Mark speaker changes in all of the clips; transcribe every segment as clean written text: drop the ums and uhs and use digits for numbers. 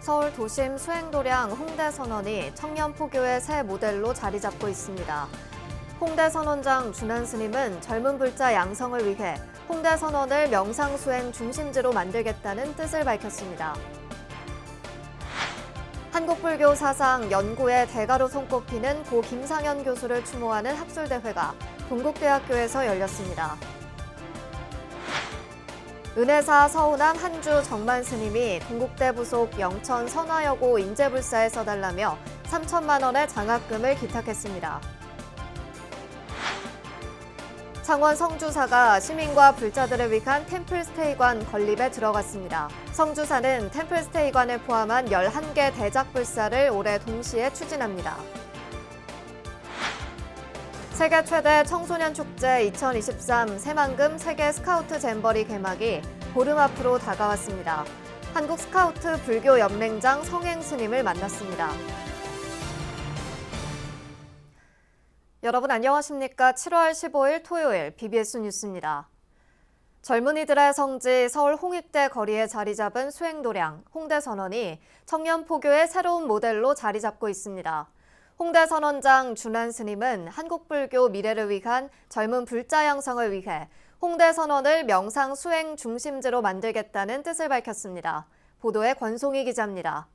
Speaker 1: 서울 도심 수행도량 홍대선원이 청년포교의 새 모델로 자리 잡고 있습니다. 홍대선원장 준한 스님은 젊은 불자 양성을 위해 홍대선원을 명상수행 중심지로 만들겠다는 뜻을 밝혔습니다. 한국불교 사상 연구의 대가로 손꼽히는 고 김상현 교수를 추모하는 학술대회가 동국대학교에서 열렸습니다. 은혜사 서운한 한주 정만 스님이 동국대 부속 영천 선화여고 인재불사에 써달라며 3천만 원의 장학금을 기탁했습니다. 창원 성주사가 시민과 불자들을 위한 템플스테이관 건립에 들어갔습니다. 성주사는 템플스테이관을 포함한 11개 대작불사를 올해 동시에 추진합니다. 세계 최대 청소년 축제 2023 새만금 세계 스카우트 잼버리 개막이 보름 앞으로 다가왔습니다. 한국 스카우트 불교 연맹장 성행 스님을 만났습니다. 여러분 안녕하십니까? 7월 15일 토요일 BBS 뉴스입니다. 젊은이들의 성지 서울 홍익대 거리에 자리 잡은 수행도량 홍대선원이 청년 포교의 새로운 모델로 자리 잡고 있습니다. 홍대선원장 준한 스님은 한국불교 미래를 위한 젊은 불자 양성을 위해 홍대선원을 명상 수행 중심지로 만들겠다는 뜻을 밝혔습니다. 보도에 권송희 기자입니다.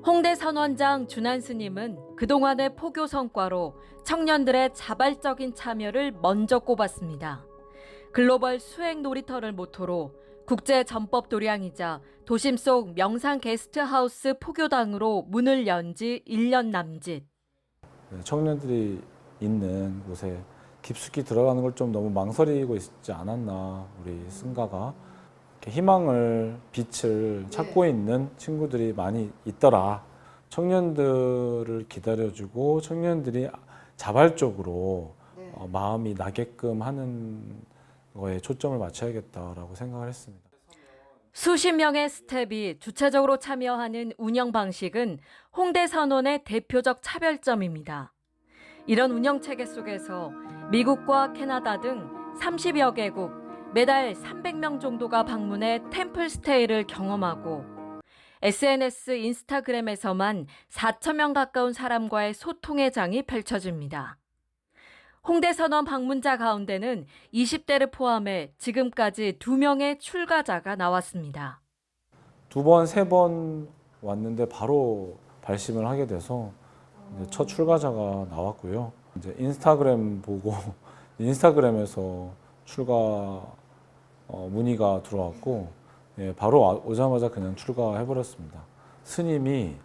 Speaker 2: 홍대선원장 준한 스님은 그동안의 포교 성과로 청년들의 자발적인 참여를 먼저 꼽았습니다. 글로벌 수행 놀이터를 모토로 국제 전법 도량이자 도심 속 명상 게스트하우스 포교당으로 문을 연 지 1년 남짓.
Speaker 3: 청년들이 있는 곳에 깊숙이 들어가는 걸 좀 너무 망설이고 있지 않았나, 우리 승가가. 희망을, 빛을 찾고 있는 친구들이 많이 있더라. 청년들을 기다려주고 청년들이 자발적으로 마음이 나게끔 하는 거에 초점을 맞춰야겠다라고 생각을 했습니다.
Speaker 2: 수십 명의 스텝이 주체적으로 참여하는 운영 방식은 홍대선원의 대표적 차별점입니다. 이런 운영 체계 속에서 미국과 캐나다 등 30여 개국, 매달 300명 정도가 방문해 템플스테이를 경험하고 SNS, 인스타그램에서만 4,000명 가까운 사람과의 소통의 장이 펼쳐집니다. 홍대선원 방문자 가운데는 20대를 포함해 지금까지 2명의 출가자가 나왔습니다.
Speaker 3: 2번, 3번 왔는데 바로 발심을 하게 돼서 첫 출가자가 나왔고요. 이제 인스타그램 보고 인스타그램에서 출가 문의가 들어왔고 바로 오자마자 그냥 출가해버렸습니다. 스님이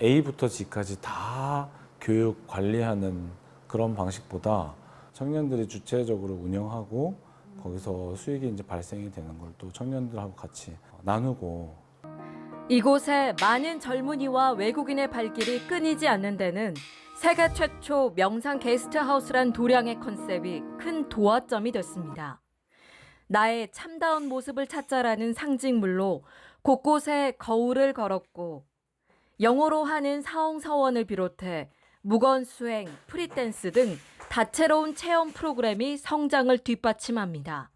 Speaker 3: A부터 G까지 다 교육 관리하는 그런 방식보다 청년들이 주체적으로 운영하고 거기서 수익이 이제 발생이 되는 걸 또 청년들하고 같이 나누고.
Speaker 2: 이곳에 많은 젊은이와 외국인의 발길이 끊이지 않는 데는 세계 최초 명상 게스트하우스란 도량의 컨셉이 큰 도화점이 됐습니다. 나의 참다운 모습을 찾자라는 상징물로 곳곳에 거울을 걸었고 영어로 하는 사홍서원을 비롯해 무건수행, 프리댄스 등 다채로운 체험 프로그램이 성장을 뒷받침합니다.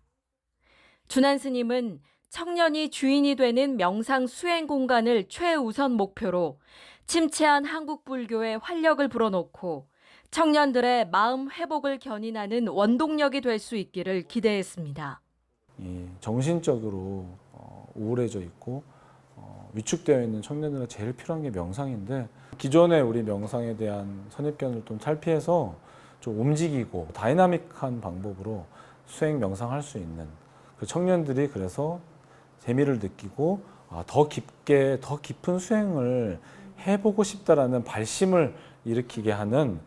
Speaker 2: 준한 스님은 청년이 주인이 되는 명상 수행 공간을 최우선 목표로 침체한 한국 불교에 활력을 불어넣고 청년들의 마음 회복을 견인하는 원동력이 될 수 있기를 기대했습니다.
Speaker 3: 정신적으로 우울해져 있고 위축되어 있는 청년들은 제일 필요한 게 명상인데, 기존의 우리 명상에 대한 선입견을 좀 탈피해서 좀 움직이고 다이나믹한 방법으로 수행 명상할 수 있는 그 청년들이 그래서 재미를 느끼고 더 깊게 더 깊은 수행을 해보고 싶다라는 발심을 일으키게 하는.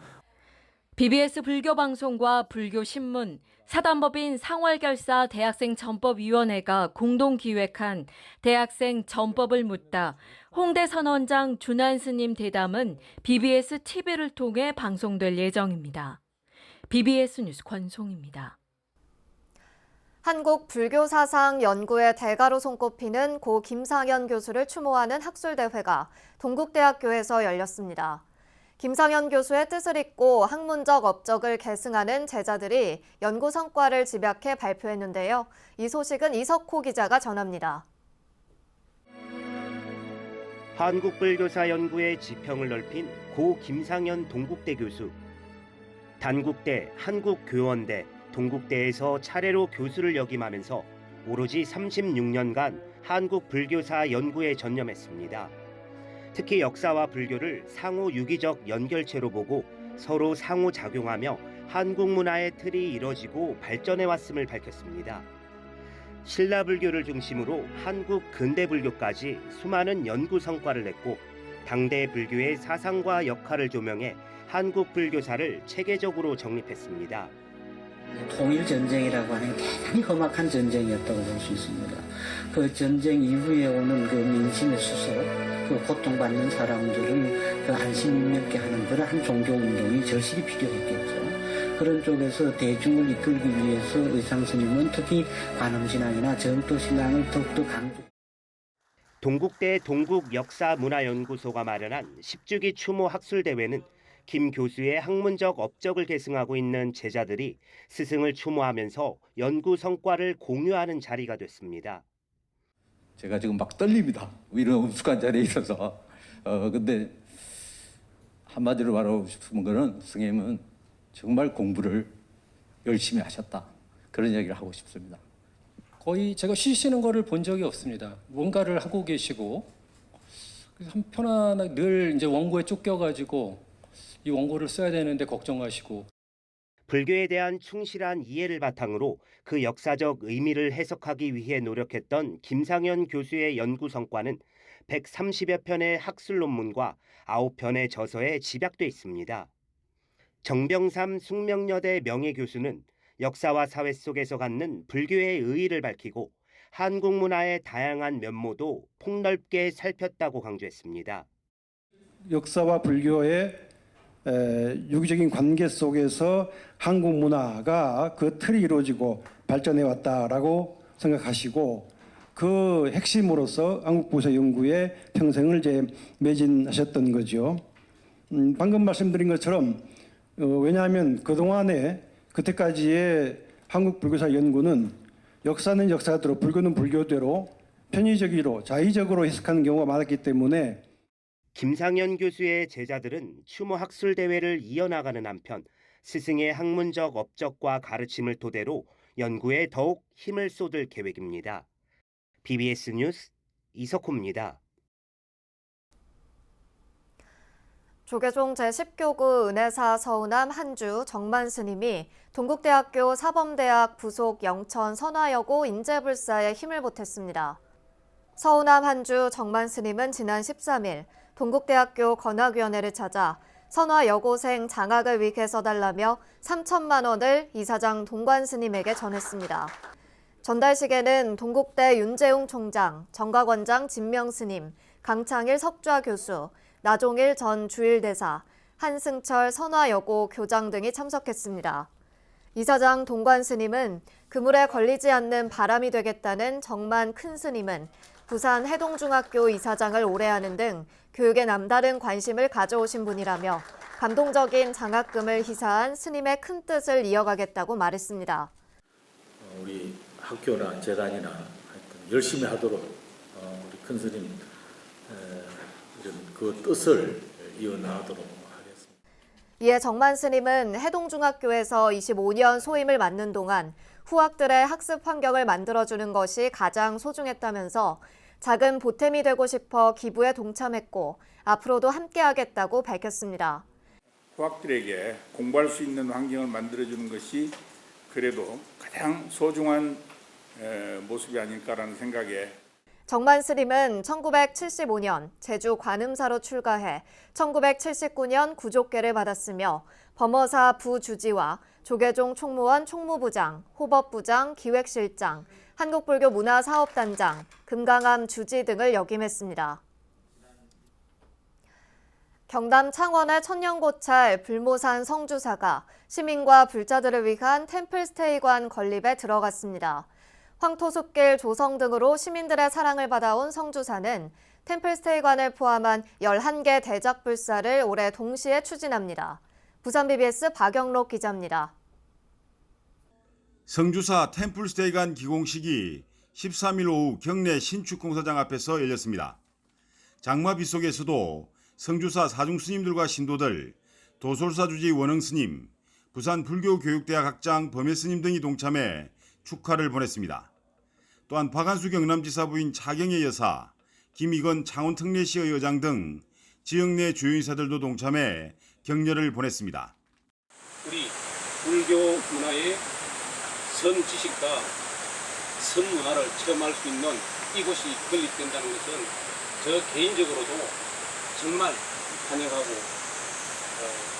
Speaker 2: BBS 불교방송과 불교신문, 사단법인 상월결사 대학생 전법위원회가 공동 기획한 대학생 전법을 묻다 홍대선원장 준한 스님 대담은 BBS TV를 통해 방송될 예정입니다. BBS 뉴스 권송입니다.
Speaker 1: 한국 불교 사상 연구의 대가로 손꼽히는 고 김상현 교수를 추모하는 학술대회가 동국대학교에서 열렸습니다. 김상현 교수의 뜻을 잇고 학문적 업적을 계승하는 제자들이 연구 성과를 집약해 발표했는데요. 이 소식은 이석호 기자가 전합니다.
Speaker 4: 한국불교사연구의 지평을 넓힌 고 김상현 동국대 교수. 단국대, 한국교원대, 동국대에서 차례로 교수를 역임하면서 오로지 36년간 한국불교사 연구에 전념했습니다. 특히 역사와 불교를 상호 유기적 연결체로 보고 서로 상호작용하며 한국 문화의 틀이 이뤄지고 발전해왔음을 밝혔습니다. 신라불교를 중심으로 한국 근대불교까지 수많은 연구 성과를 냈고 당대 불교의 사상과 역할을 조명해 한국 불교사를 체계적으로 정립했습니다.
Speaker 5: 통일전쟁이라고 하는 대단히 험악한 전쟁이었다고 볼 수 있습니다. 그 전쟁 이후에 오는 그 민심의 수소, 그 고통받는 사람들을 그 안심 있게 하는 그러한 종교운동이 절실히 필요했겠죠. 그런 쪽에서 대중을 이끌기 위해서 의상스님은 특히 관음신앙이나 정도신앙을 더욱더 강조.
Speaker 4: 동국대 동국역사문화연구소가 마련한 10주기 추모 학술대회는 김 교수의 학문적 업적을 계승하고 있는 제자들이 스승을 추모하면서 연구 성과를 공유하는 자리가 됐습니다.
Speaker 6: 제가 지금 막 떨립니다. 이런 엄숙한 자리에 있어서. 근데 한마디로 말하고 싶은 거는 스님은 정말 공부를 열심히 하셨다. 그런 얘기를 하고 싶습니다.
Speaker 7: 거의 제가 쉬시는 거를 본 적이 없습니다. 뭔가를 하고 계시고 한편하나 늘 이제 원고에 쫓겨가지고 이 원고를 써야 되는데 걱정하시고.
Speaker 4: 불교에 대한 충실한 이해를 바탕으로 그 역사적 의미를 해석하기 위해 노력했던 김상현 교수의 연구 성과는 130여 편의 학술 논문과 9편의 저서에 집약돼 있습니다. 정병삼 숙명여대 명예교수는 역사와 사회 속에서 갖는 불교의 의의를 밝히고 한국 문화의 다양한 면모도 폭넓게 살폈다고 강조했습니다.
Speaker 8: 역사와 불교의 유기적인 관계 속에서 한국 문화가 그 틀이 이루어지고 발전해 왔다라고 생각하시고 그 핵심으로서 한국불교사 연구에 평생을 매진하셨던 거죠. 방금 말씀드린 것처럼 왜냐하면 그동안에 그때까지의 한국불교사 연구는 역사는 역사대로 불교는 불교대로 편의적으로 자의적으로 해석하는 경우가 많았기 때문에
Speaker 4: 김상현 교수의 제자들은 추모 학술 대회를 이어나가는 한편 스승의 학문적 업적과 가르침을 토대로 연구에 더욱 힘을 쏟을 계획입니다. BBS 뉴스 이석호입니다.
Speaker 1: 조계종 제10교구 은혜사 서운함 한주 정만 스님이 동국대학교 사범대학 부속 영천 선화여고 인재불사에 힘을 보탰습니다. 서운함 한주 정만 스님은 지난 13일 동국대학교 건학위원회를 찾아 선화여고생 장학을 위해 써달라며 3천만 원을 이사장 동관 스님에게 전했습니다. 전달식에는 동국대 윤재웅 총장, 정각원장 진명 스님, 강창일 석좌 교수, 나종일 전 주일대사, 한승철 선화여고 교장 등이 참석했습니다. 이사장 동관 스님은 그물에 걸리지 않는 바람이 되겠다는 정만 큰 스님은 부산 해동중학교 이사장을 오래 하는 등 교육에 남다른 관심을 가져오신 분이라며 감동적인 장학금을 희사한 스님의 큰 뜻을 이어가겠다고 말했습니다.
Speaker 9: 우리 학교나 재단이나 하여튼 열심히 하도록 우리 큰 스님 이런 그 뜻을 이어나가도록 하겠습니다.
Speaker 1: 이에 정만 스님은 해동중학교에서 25년 소임을 맡는 동안 후학들의 학습 환경을 만들어주는 것이 가장 소중했다면서 작은 보탬이 되고 싶어 기부에 동참했고 앞으로도 함께하겠다고 밝혔습니다.
Speaker 10: 후학들에게 공부할 수 있는 환경을 만들어주는 것이 그래도 가장 소중한 모습이 아닐까라는 생각에
Speaker 1: 정만 스님은 1975년 제주 관음사로 출가해 1979년 구족계를 받았으며 범어사 부주지와 조계종 총무원 총무부장, 호법부장, 기획실장, 한국불교 문화사업단장, 금강암 주지 등을 역임했습니다. 경남 창원의 천년고찰 불모산 성주사가 시민과 불자들을 위한 템플스테이관 건립에 들어갔습니다. 황토숲길 조성 등으로 시민들의 사랑을 받아온 성주사는 템플스테이관을 포함한 11개 대작불사를 올해 동시에 추진합니다. 부산 BBS 박영록 기자입니다.
Speaker 11: 성주사 템플스테이관 기공식이 13일 오후 경내 신축공사장 앞에서 열렸습니다. 장마 빗속에서도 성주사 사중스님들과 신도들, 도솔사주지 원흥스님, 부산 불교교육대학 학장 범혜스님 등이 동참해 축하를 보냈습니다. 또한 박한수 경남지사 부인 차경혜 여사, 김익원 창원특례시의 의장 등 지역 내 주요 인사들도 동참해 격려를 보냈습니다.
Speaker 12: 우리 불교 문화의 선 지식과 선 문화를 체험할 수 있는 이곳이 건립된다는 것은 저 개인적으로도 정말 환영하고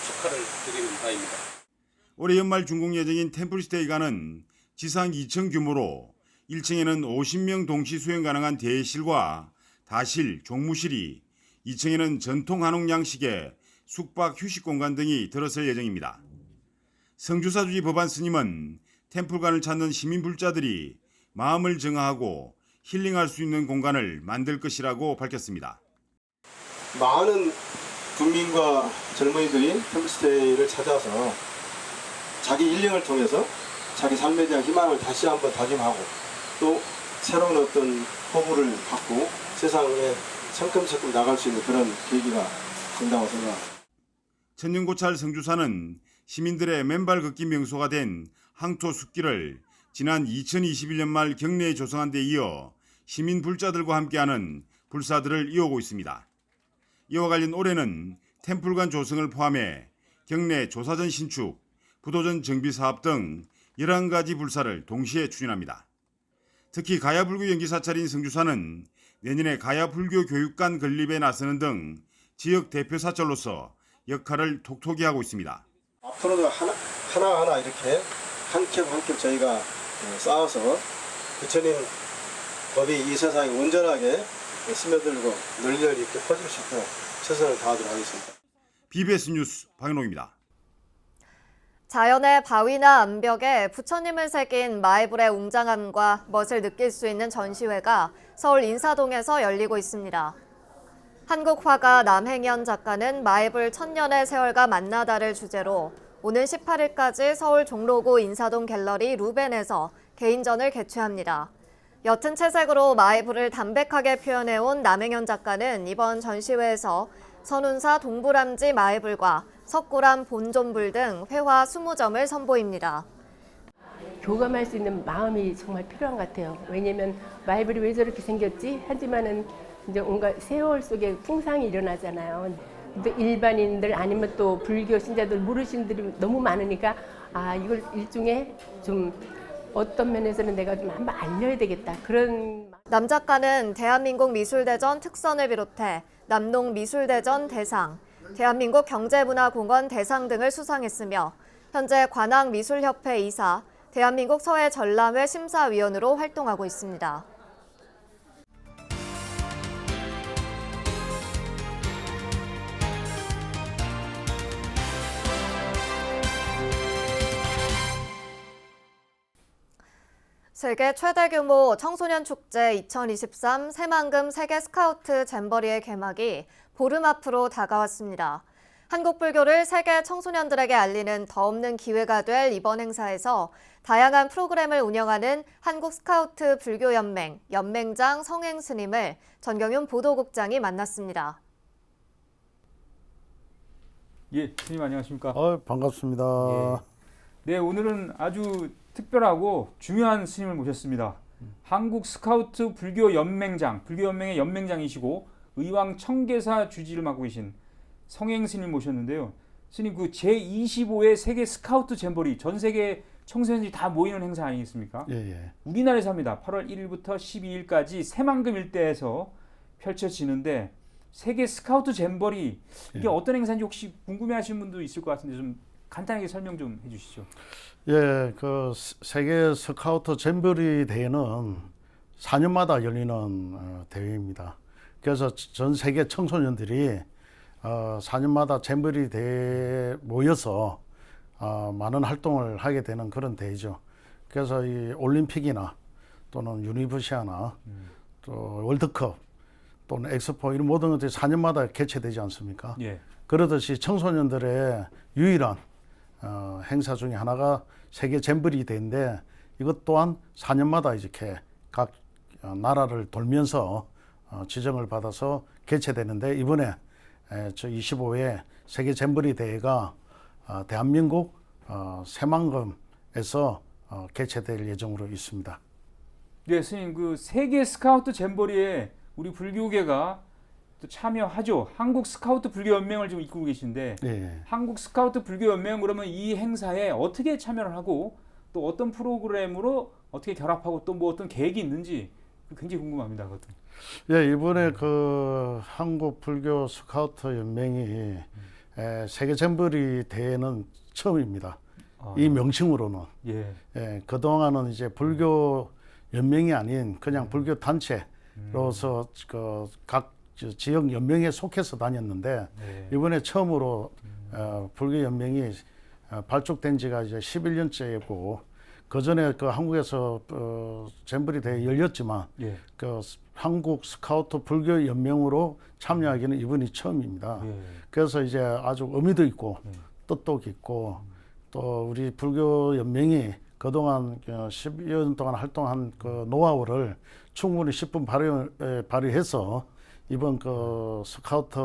Speaker 12: 축하를 드리는 바입니다.
Speaker 11: 올해 연말 준공 예정인 템플스테이가는 지상 2층 규모로 1층에는 50명 동시 수용 가능한 대실과 다실, 종무실이, 2층에는 전통 한옥 양식의 숙박 휴식 공간 등이 들어설 예정입니다. 성주사주지 법안 스님은 템플관을 찾는 시민 불자들이 마음을 정화하고 힐링할 수 있는 공간을 만들 것이라고 밝혔습니다.
Speaker 13: 많은 국민과 젊은이들이 템플스테이를 찾아서 자기 힐링을 통해서 자기 삶에 대한 희망을 다시 한번 다짐하고 또 새로운 어떤 포부를 갖고 세상에 성큼성큼 나갈 수 있는 그런 계기가 된다고 생각합니다.
Speaker 11: 천년고찰 성주사는 시민들의 맨발 걷기 명소가 된 항토 숲길을 지난 2021년 말 경내에 조성한 데 이어 시민 불자들과 함께하는 불사들을 이어오고 있습니다. 이와 관련 올해는 템플관 조성을 포함해 경내 조사전 신축, 부도전 정비 사업 등 11가지 불사를 동시에 추진합니다. 특히 가야불교 연기사찰인 성주사는 내년에 가야불교 교육관 건립에 나서는 등 지역 대표 사찰로서 역할을 톡톡히 하고 있습니다.
Speaker 13: 앞으로도 하나하나 이렇게 한 겹 한 겹 저희가 쌓아서 부처님 법이 이 세상에 온전하게 스며들고 널리 이렇게 퍼질 수 있도록 최선을 다하도록 하겠습니다.
Speaker 11: BBS 뉴스 박연옥입니다.
Speaker 1: 자연의 바위나 암벽에 부처님을 새긴 마애불의 웅장함과 멋을 느낄 수 있는 전시회가 서울 인사동에서 열리고 있습니다. 한국 화가 남행현 작가는 마애불 천년의 세월과 만나다를 주제로 오는 18일까지 서울 종로구 인사동 갤러리 루벤에서 개인전을 개최합니다. 옅은 채색으로 마애불을 담백하게 표현해온 남행현 작가는 이번 전시회에서 선운사 동부람지 마애불과 석굴암 본존불 등 회화 20점을 선보입니다.
Speaker 14: 교감할 수 있는 마음이 정말 필요한 것 같아요. 왜냐면 마애불이 왜 저렇게 생겼지? 하지만은 이제 온갖 세월 속에 풍상이 일어나잖아요. 또 일반인들 아니면 또 불교 신자들 모르시는 분들이 너무 많으니까 이걸 일종의 좀 어떤 면에서는 내가 좀 한번 알려야 되겠다. 그런
Speaker 1: 남 작가는 대한민국 미술대전 특선을 비롯해 남농미술대전 대상, 대한민국 경제문화공원 대상 등을 수상했으며 현재 관악미술협회 이사, 대한민국 서해전람회 심사위원으로 활동하고 있습니다. 세계 최대 규모 청소년 축제 2023 새만금 세계 스카우트 잼버리의 개막이 보름 앞으로 다가왔습니다. 한국 불교를 세계 청소년들에게 알리는 더 없는 기회가 될 이번 행사에서 다양한 프로그램을 운영하는 한국 스카우트 불교연맹 연맹장 성행 스님을 전경윤 보도국장이 만났습니다.
Speaker 15: 예, 스님 안녕하십니까?
Speaker 16: 반갑습니다.
Speaker 15: 예. 네, 오늘은 아주 특별하고 중요한 스님을 모셨습니다. 한국 스카우트 불교 연맹장, 불교 연맹의 연맹장이시고 의왕 청계사 주지를 맡고 계신 성행 스님 모셨는데요. 스님 그 제25회 세계 스카우트 잼버리 전 세계 청소년들이 다 모이는 행사 아니겠습니까?
Speaker 16: 예.
Speaker 15: 우리나라에서 합니다. 8월 1일부터 12일까지 새만금 일대에서 펼쳐지는데 세계 스카우트 잼버리 이게 어떤 행사인지 혹시 궁금해하시는 분도 있을 것 같은데 좀 간단하게 설명 좀 해주시죠.
Speaker 16: 예, 그 세계 스카우트 잼버리 대회는 4년마다 열리는 대회입니다. 그래서 전 세계 청소년들이 4년마다 잼버리 대회에 모여서 많은 활동을 하게 되는 그런 대회죠. 그래서 이 올림픽이나 또는 유니버시아나 또 월드컵 또는 엑스포 이런 모든 것들이 4년마다 개최되지 않습니까?
Speaker 15: 예.
Speaker 16: 그러듯이 청소년들의 유일한 행사 중에 하나가 세계 잼버리 대회인데 이것 또한 4년마다 이렇게 각 나라를 돌면서 지정을 받아서 개최되는데 이번에 저 25회 세계 잼버리 대회가 대한민국 새만금에서 개최될 예정으로 있습니다.
Speaker 15: 네, 스님 그 세계 스카우트 잼버리에 우리 불교계가 또 참여하죠. 한국 스카우트 불교 연맹을 지금 이끌고 계신데
Speaker 16: 예.
Speaker 15: 한국 스카우트 불교 연맹 그러면 이 행사에 어떻게 참여를 하고 또 어떤 프로그램으로 어떻게 결합하고 또 뭐 어떤 계획이 있는지 굉장히 궁금합니다. 그것도.
Speaker 16: 예, 이번에 그 한국 불교 스카우트 연맹이 세계 잼버리 대회는 처음입니다. 이 명칭으로는.
Speaker 15: 예.
Speaker 16: 그동안은 이제 불교 연맹이 아닌 그냥 불교 단체로서 각 지역 연맹에 속해서 다녔는데 이번에 처음으로 불교 연맹이 발족된 지가 이제 11년째고 그 전에 그 한국에서 잼버리 대회 열렸지만 그 한국 스카우트 불교 연맹으로 참여하기는 이번이 처음입니다. 그래서 이제 아주 의미도 있고 뜻도 있고 또 우리 불교 연맹이 그동안 10여 년 동안 활동한 그 노하우를 충분히 10분 발휘해서 이번 그 스카우트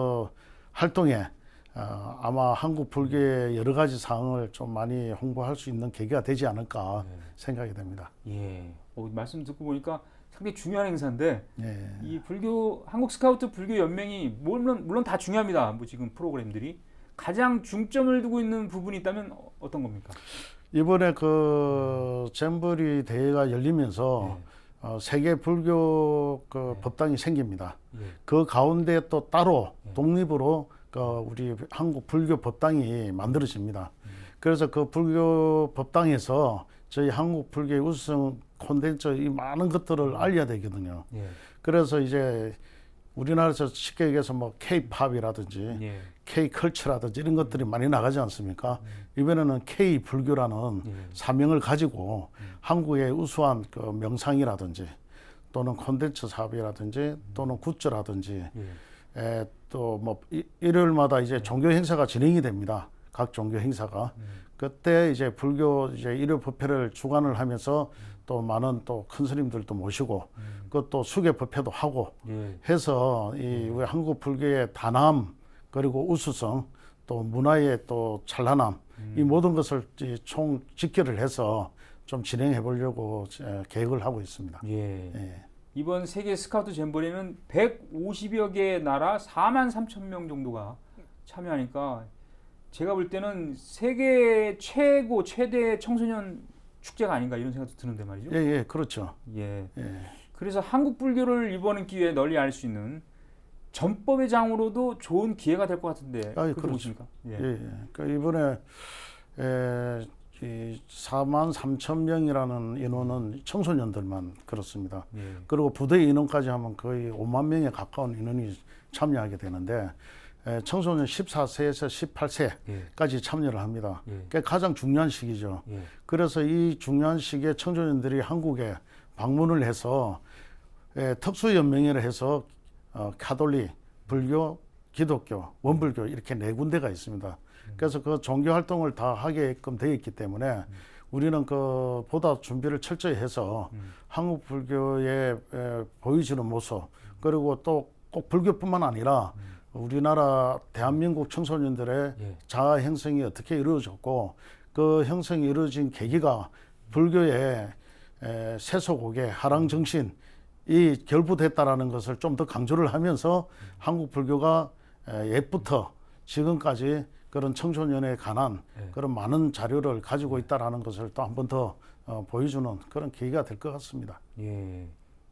Speaker 16: 활동에 아마 한국 불교의 여러 가지 사항을 좀 많이 홍보할 수 있는 계기가 되지 않을까 생각이 됩니다.
Speaker 15: 예. 말씀 듣고 보니까 상당히 중요한 행사인데
Speaker 16: 예.
Speaker 15: 이 불교 한국 스카우트 불교 연맹이 물론 다 중요합니다. 뭐 지금 프로그램들이 가장 중점을 두고 있는 부분이 있다면 어떤 겁니까?
Speaker 16: 이번에 그 잼버리 대회가 열리면서 세계 불교 그 법당이 생깁니다. 그 가운데 또 따로 독립으로 그 우리 한국 불교 법당이 만들어집니다. 그래서 그 불교 법당에서 저희 한국 불교의 우수성 콘텐츠 이 많은 것들을 알려야 되거든요. 그래서 이제 우리나라에서 쉽게 얘기해서 뭐 K-팝이라든지 K-컬처라든지 이런 것들이 많이 나가지 않습니까? 이번에는 K-불교라는 사명을 가지고 한국의 우수한 그 명상이라든지 또는 콘텐츠 사업이라든지 또는 굿즈라든지 또 뭐 일요일마다 이제 종교 행사가 진행이 됩니다. 각 종교 행사가. 그때 이제 불교 이제 일요 법회를 주관을 하면서 또 많은 또 큰 스님들도 모시고 그것도 수계 법회도 하고 해서 이 우리 한국 불교의 단함 그리고 우수성 또 문화의 또 찬란함 이 모든 것을 총 직결을 해서 좀 진행해 보려고 계획을 하고 있습니다.
Speaker 15: 예. 이번 세계 스카우트 잼버리는 150여 개의 나라 43,000명 정도가 참여하니까 제가 볼 때는 세계 최대 청소년 축제가 아닌가 이런 생각도 드는데 말이죠.
Speaker 16: 예, 그렇죠.
Speaker 15: 예. 그래서 한국 불교를 이번 기회에 널리 알 수 있는 전법의 장으로도 좋은 기회가 될 것 같은데 그렇게 보십니까?
Speaker 16: 그러니까 이번에 43,000명이라는 인원은 청소년들만 그렇습니다. 그리고 부대 인원까지 하면 거의 5만 명에 가까운 인원이 참여하게 되는데 청소년 14세에서 18세까지 참여를 합니다. 그게 가장 중요한 시기죠. 그래서 이 중요한 시기에 청소년들이 한국에 방문을 해서 특수연맹회를 해서 가톨릭, 불교, 기독교, 원불교 이렇게 4군데가 있습니다. 그래서 그 종교 활동을 다 하게끔 되어 있기 때문에 우리는 그 보다 준비를 철저히 해서 한국 불교에 보여주는 모습 그리고 또 꼭 불교뿐만 아니라 우리나라 대한민국 청소년들의 자아 형성이 어떻게 이루어졌고 그 형성이 이루어진 계기가 불교의 세속옥의 하랑 정신이 결부됐다라는 것을 좀 더 강조를 하면서 한국 불교가 옛부터 지금까지 그런 청소년에 관한 그런 많은 자료를 가지고 있다라는 것을 또 한 번 더 보여주는 그런 계기가 될 것 같습니다.
Speaker 15: 예.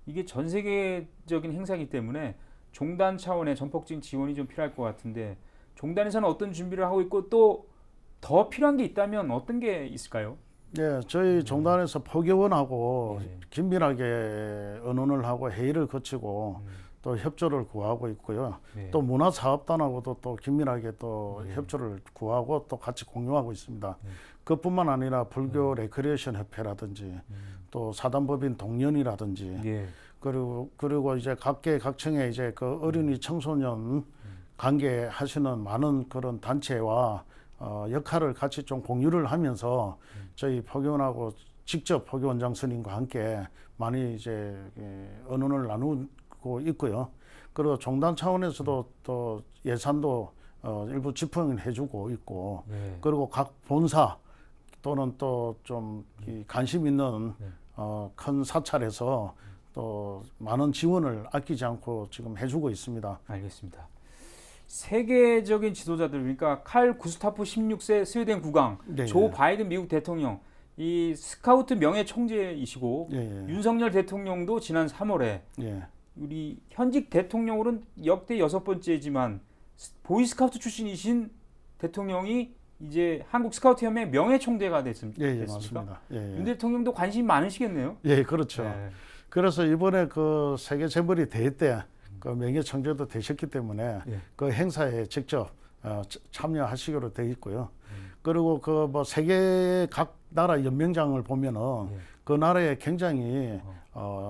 Speaker 15: 이게 전 세계적인 행사이기 때문에 종단 차원의 전폭적인 지원이 좀 필요할 것 같은데 종단에서는 어떤 준비를 하고 있고 또 더 필요한 게 있다면 어떤 게 있을까요?
Speaker 16: 네, 저희 종단에서 포교원하고 긴밀하게 의논을 하고 회의를 거치고 또 협조를 구하고 있고요. 또 문화사업단하고도 또 긴밀하게 또 협조를 구하고 또 같이 공유하고 있습니다. 그뿐만 아니라 불교 레크리에이션 협회라든지 또 사단법인 동년이라든지 그리고 이제 각계각층의 이제 그 어린이 청소년 관계 하시는 많은 그런 단체와 역할을 같이 좀 공유를 하면서 저희 포교원하고 직접 포교원장 스님과 함께 많이 이제 의논을 나누고 있고요. 그리고 종단 차원에서도 또 예산도 일부 집행을 해주고 있고 그리고 각 본사 또는 또 좀 관심 있는 큰 사찰에서 또 많은 지원을 아끼지 않고 지금 해주고 있습니다.
Speaker 15: 알겠습니다. 세계적인 지도자들, 그러니까 칼 구스타프 16세 스웨덴 국왕,
Speaker 16: 네.
Speaker 15: 조 바이든 미국 대통령, 이 스카우트 명예 총재이시고 윤석열 대통령도 지난 3월에 우리 현직 대통령으로는 역대 6번째지만 보이스카우트 출신이신 대통령이 이제 한국 스카우트 협회 명예 총재가 됐습니다.
Speaker 16: 맞습니다.
Speaker 15: 윤 대통령도 관심이 많으시겠네요.
Speaker 16: 예, 그렇죠. 그래서 이번에 그 세계 재벌이 대회 때 그 명예 총재도 되셨기 때문에 그 행사에 직접 참여하시기로 되어 있고요. 그리고 그 뭐 세계 각 나라 연맹장을 보면은 그 나라에 굉장히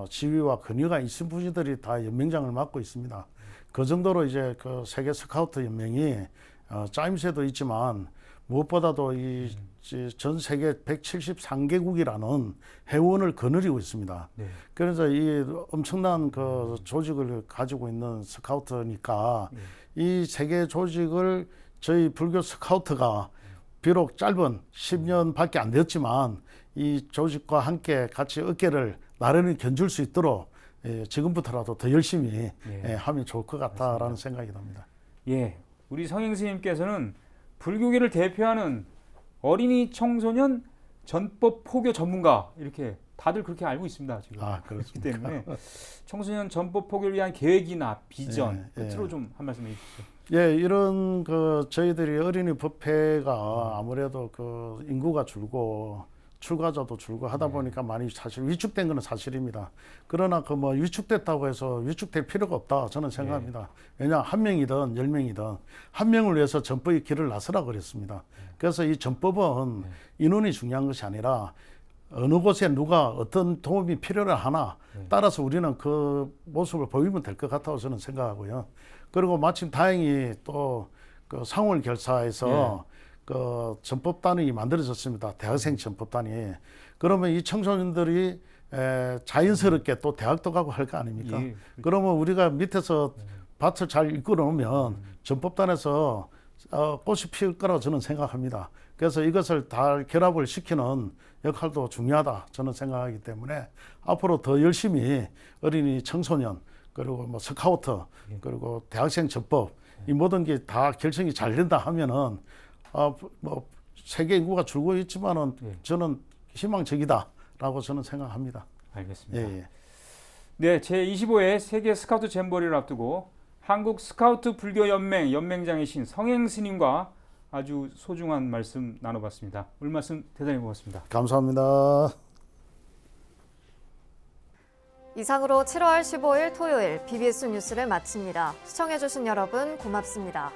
Speaker 16: 지위와 권위가 있는 분들이 다 연맹장을 맡고 있습니다. 그 정도로 이제 그 세계 스카우트 연맹이 짜임새도 있지만 무엇보다도 이 전 세계 173개국이라는 회원을 거느리고 있습니다. 그래서 이 엄청난 그 조직을 가지고 있는 스카우트니까 이 세계 조직을 저희 불교 스카우트가 비록 짧은 10년밖에 안 되었지만 이 조직과 함께 같이 어깨를 나란히 견줄 수 있도록 지금부터라도 더 열심히 하면 좋을 것 같다라는 생각이 듭니다.
Speaker 15: 예, 우리 성행 스님께서는 불교계를 대표하는 어린이 청소년 전법 포교 전문가, 이렇게 다들 그렇게 알고 있습니다. 지금. 그렇기 때문에 청소년 전법 포교를 위한 계획이나 비전 끝으로 좀 한 말씀 해주시죠.
Speaker 16: 예, 이런 그 저희들이 어린이 법회가 아무래도 그 인구가 줄고 출가자도 줄고 하다 보니까 많이 사실 위축된 것은 사실입니다. 그러나 그 뭐 위축됐다고 해서 위축될 필요가 없다 저는 생각합니다. 왜냐, 한 명이든 10명이든 한 명을 위해서 전법의 길을 나서라 그랬습니다. 그래서 이 전법은 인원이 중요한 것이 아니라 어느 곳에 누가 어떤 도움이 필요를 하나 따라서 우리는 그 모습을 보이면 될 것 같다고 저는 생각하고요. 그리고 마침 다행히 또 그 상월 결사에서 그 전법단이 만들어졌습니다. 대학생 전법단이. 그러면 이 청소년들이 자연스럽게 또 대학도 가고 할 거 아닙니까? 그러면 우리가 밑에서 밭을 잘 이끌어 놓으면 전법단에서 꽃이 피울 거라고 저는 생각합니다. 그래서 이것을 다 결합을 시키는 역할도 중요하다 저는 생각하기 때문에 앞으로 더 열심히 어린이 청소년 그리고 뭐 스카우트 그리고 대학생 전법 이 모든 게 다 결정이 잘 된다 하면은 뭐 세계 인구가 줄고 있지만은 저는 희망적이다라고 저는 생각합니다.
Speaker 15: 알겠습니다. 네, 제25회 세계 스카우트 잼버리를 앞두고 한국 스카우트 불교 연맹 연맹장이신 성행 스님과 아주 소중한 말씀 나눠봤습니다. 오늘 말씀 대단히 고맙습니다.
Speaker 16: 감사합니다.
Speaker 1: 이상으로 7월 15일 토요일 BBS 뉴스를 마칩니다. 시청해주신 여러분 고맙습니다.